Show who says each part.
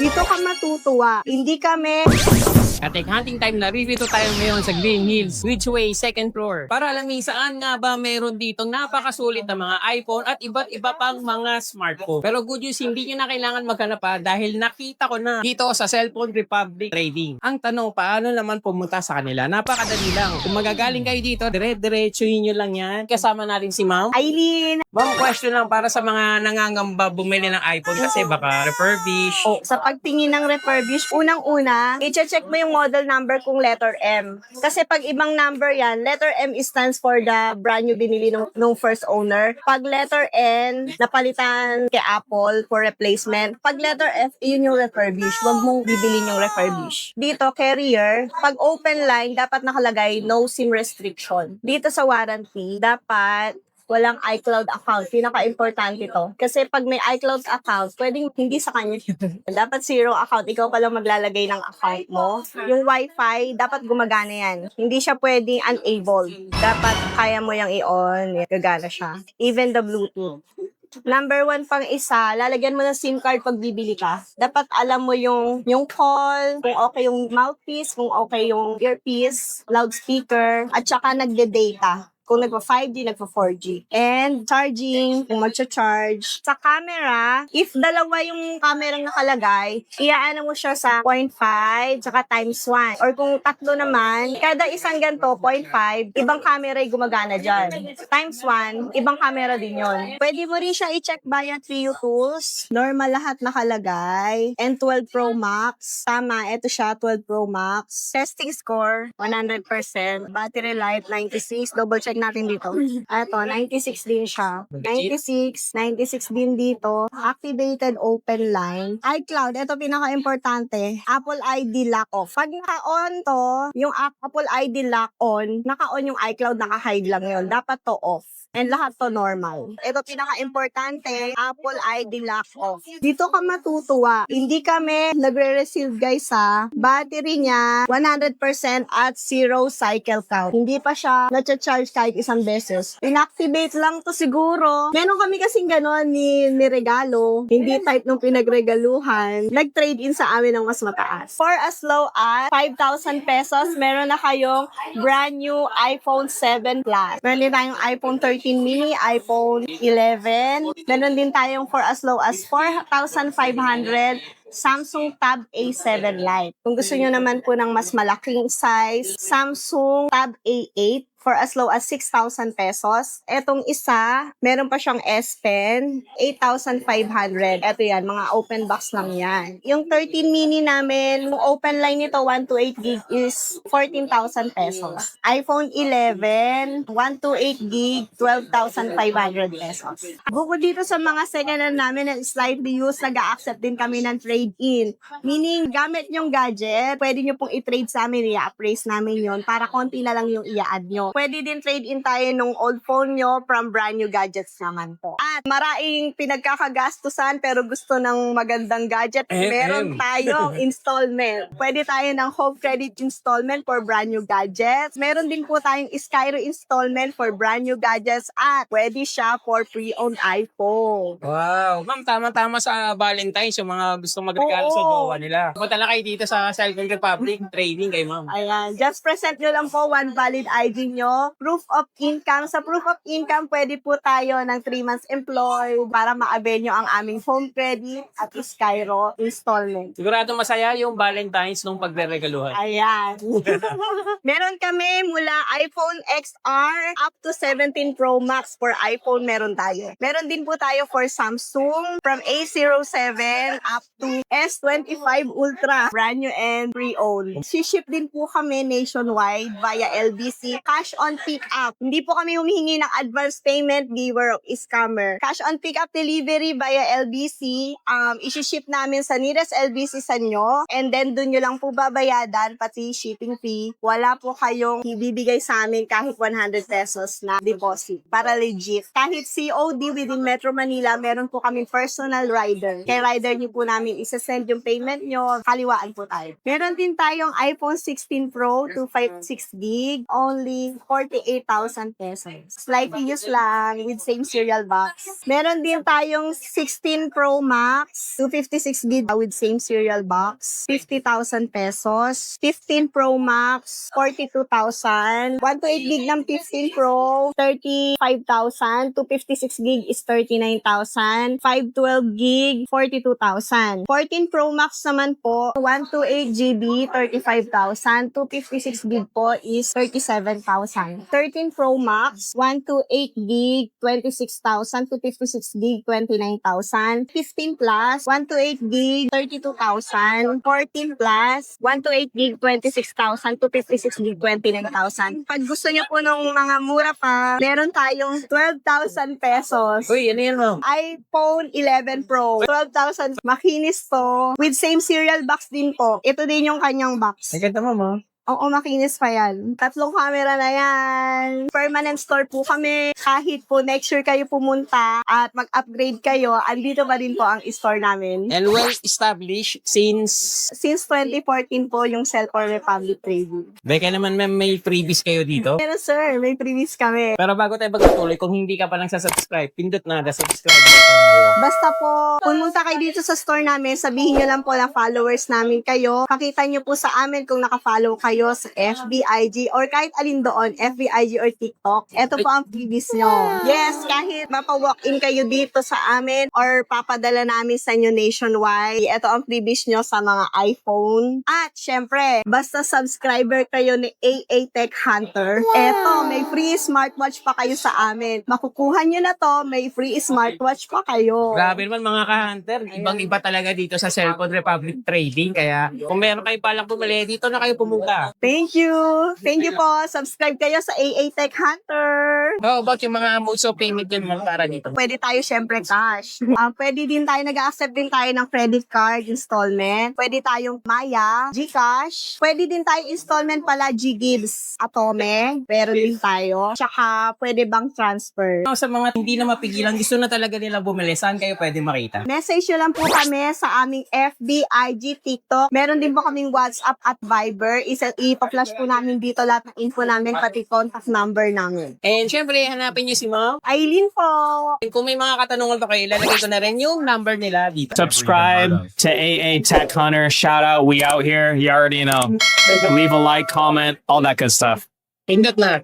Speaker 1: Dito ka matutuwa. Hindi kami
Speaker 2: At hunting time na, review tayo ngayon sa Green Hills Ridgeway 2nd floor para alamin saan nga ba meron ditong napakasulit na mga iPhone at iba't iba pang mga smartphone. Pero good news, hindi nyo na kailangan maghanap pa dahil nakita ko na dito sa Cellphone Republic Trading. Ang tanong, paano naman pumunta sa kanila? Napakadali lang. Kung magagaling kayo dito, dire-diretsuhin nyo lang yan. Kasama natin si Ma'am.
Speaker 1: Aileen.
Speaker 2: Ma'am, question lang para sa mga nangangamba bumili ng iPhone kasi baka refurbish.
Speaker 1: Sa pagtingin ng refurbish, unang-una, i-check mo yung model number kung letter M. Kasi pag ibang number yan, letter M stands for the brand new binili nung first owner. Pag letter N, napalitan kay Apple for replacement. Pag letter F, yun yung refurbish. Huwag mong bibilin yung refurbish. Dito, carrier, pag open line, dapat nakalagay no SIM restriction. Dito sa warranty, dapat walang iCloud account. Pinaka-importante to. Kasi pag may iCloud account, pwedeng hindi sa kanya yun. Dapat zero account. Ikaw pa lang maglalagay ng account mo. Yung Wi-Fi, dapat gumagana yan. Hindi siya pwedeng unable. Dapat kaya mo yung i-on. Gagana siya. Even the Bluetooth. Number 1 pang isa, lalagyan mo ng SIM card pag bibili ka. Dapat alam mo yung call, kung okay yung mouthpiece, kung okay yung earpiece, loudspeaker, at saka nagde-data. Kung nagpa-5G, nagpa-4G. And charging, kung magcha-charge. Sa camera, if dalawa yung camera nakalagay, iaano mo siya sa 0.5, tsaka times 1. Or kung tatlo naman, kada isang ganito, 0.5, ibang camera yung gumagana dyan. Times 1, ibang camera din yon. Pwede mo rin siya i-check via Trio Tools. Normal lahat nakalagay. And 12 Pro Max. Tama, ito siya, 12 Pro Max. Testing score, 100%. Battery life, 96. Double check natin dito. Ito, 96 din siya. 96 din dito. Activated open line. iCloud, ito pinaka-importante. Apple ID lock off. Pag naka-on to, yung Apple ID lock on, naka-on yung iCloud, naka-hide lang yun. Dapat to off. And lahat to normal. Ito pinaka-importante, Apple ID lock off. Dito ka matutuwa. Hindi kami nagre-receive guys ha. Battery niya, 100% at 0 cycle count. Hindi pa siya na-charge kahit isang beses. Inactivate lang to siguro. Meron kami kasing ganon ni regalo. Hindi type nung pinagregaluhan. Nag-trade in sa amin ng mas mataas. For as low as 5,000 pesos, meron na kayong brand new iPhone 7 Plus. Meron din tayong iPhone 13 mini, iPhone 11. Meron din tayong for as low as 4,500 Samsung Tab A7 Lite. Kung gusto nyo naman po ng mas malaking size, Samsung Tab A8 for as low as 6,000 pesos. Etong isa, meron pa siyang S Pen, 8,500. Eto yan, mga open box lang yan. Yung 13 mini namin, yung open line nito, 128 gig is 14,000 pesos. iPhone 11, 128 gig, 12,500 pesos. Bukod dito sa mga second-hand namin na slightly used, nag-accept din kami ng trade-in. Meaning, gamit yung gadget, pwede nyo pong i-trade sa amin, i-appraise namin yon para konti na lang yung i-add nyo. Pwede din trade-in tayo nung old phone nyo from brand new gadgets naman po. At maraming pinagkakagastusan pero gusto ng magandang gadget, meron tayong installment. Pwede tayo ng home credit installment for brand new gadgets. Meron din po tayong Skyro installment for brand new gadgets at pwede siya for pre-owned iPhone.
Speaker 2: Wow. Ma'am, tama-tama sa Valentine's yung mga gustong magregalo sa jowa nila. Punta lang kayo dito sa Cellphone Republic Trading kay ma'am.
Speaker 1: Ayan. Just present nyo lang po one valid ID nyo. Proof of income. Sa proof of income, pwede po tayo ng 3 months employed para ma-avail nyo ang aming home credit at Skyro installment.
Speaker 2: Sigurado masaya yung Valentine's nung pagre-regaluhan.
Speaker 1: Ayan. Meron kami mula iPhone XR up to 17 Pro Max for iPhone meron tayo. Meron din po tayo for Samsung from A07 up to S25 Ultra. Brand new and pre-owned. Ship din po kami nationwide via LBC. Cash on pick-up. Hindi po kami humihingi ng advance payment. Beware of scammer. Cash on pick-up delivery via LBC. Isi-ship namin sa nearest LBC sa inyo. And then, dun nyo lang po babayadan, pati shipping fee. Wala po kayong ibibigay sa amin kahit 100 pesos na deposit. Para legit. Kahit COD within Metro Manila, meron po kaming personal rider. Kay rider nyo po namin isa-send yung payment nyo. Kaliwaan po tayo. Meron din tayong iPhone 16 Pro 256 gig. Only 48,000 pesos. Slightly used lang with same serial box. Meron din tayong 16 Pro Max, 256 gig with same serial box, 50,000 pesos. 15 Pro Max, 42,000. 128 gig ng 15 Pro, 35,000. 256 gig is 39,000. 512 gig, 42,000. 14 Pro Max naman po, 128 GB, 35,000. 256 gig po is 37,000. 13 Pro Max, 128 gig, 26,000. 256 gig, 29,000. 15 Plus, 128 gig, 32,000. 14 Plus, 128 gig, 26,000. 256 gig, 29,000. Pag gusto niyo po nung mga mura pa, meron tayong 12,000 pesos.
Speaker 2: Uy, ano yan, ma'am?
Speaker 1: iPhone 11 Pro. 12,000. Makinis to. With same serial box din po. Ito din yung kanyang box.
Speaker 2: Ay, ganda, ma'am.
Speaker 1: Oo, makinis pa yan. 3 camera na yan. Permanent store po kami. Kahit po next year kayo pumunta at mag-upgrade kayo, andito pa din po ang store namin.
Speaker 2: And well-established since...
Speaker 1: Since 2014 po yung Cellphone Republic Trading.
Speaker 2: Beka naman, ma'am, may freebies kayo dito.
Speaker 1: Pero sir, may previous kami.
Speaker 2: Pero bago tayo magpatuloy, kung hindi ka pa lang sa-subscribe, pindot na the subscribe button.
Speaker 1: Basta po, pumunta kayo dito sa store namin, sabihin nyo lang po na followers namin kayo. Pakita nyo po sa amin kung naka-follow kayo sa FB, IG, or kahit alin doon, FB, IG, or TikTok. Ito po ang freebies nyo. Yes, kahit mapa-walk-in kayo dito sa amin or papadala namin sa inyo nationwide, ito ang freebies nyo sa mga iPhone. At syempre, basta subscriber kayo ni AA Tech Hunter, eto, may free smartwatch pa kayo sa amin. Makukuha nyo na to, may free smartwatch pa kayo.
Speaker 2: Grabe naman mga ka-hunter, ibang-iba talaga dito sa Cellphone Republic Trading. Kaya kung meron kayo palang bumili, dito na kayo pumunta.
Speaker 1: Thank you. Thank you po. Subscribe kayo sa AA Tech Hunter.
Speaker 2: How about yung mga modes of payment yun mga para dito?
Speaker 1: Pwede tayo syempre cash. Pwede din tayo, nag-accept din tayo ng credit card installment. Pwede tayong Maya, GCash. Pwede din tayo installment pala GGives, Atome. Pero din tayo. Tsaka pwede bang transfer.
Speaker 2: Sa mga hindi na mapigilan, gusto na talaga nila bumili, saan kayo pwede makita?
Speaker 1: Message nyo lang po kami sa aming FB, IG, TikTok. Meron din po kaming WhatsApp at Viber. Ipa-flash po namin dito lahat ng info namin, pati contact number namin.
Speaker 2: And syempre, hanapin nyo si Ma'am.
Speaker 1: Aileen po.
Speaker 2: And kung may mga katanungan pa kayo, ilalagay ko na rin yung number nila dito.
Speaker 3: Subscribe to AA Tech Hunter. Shout out. We out here. You already know. Leave a like, comment, all that good stuff.
Speaker 2: Pindot na.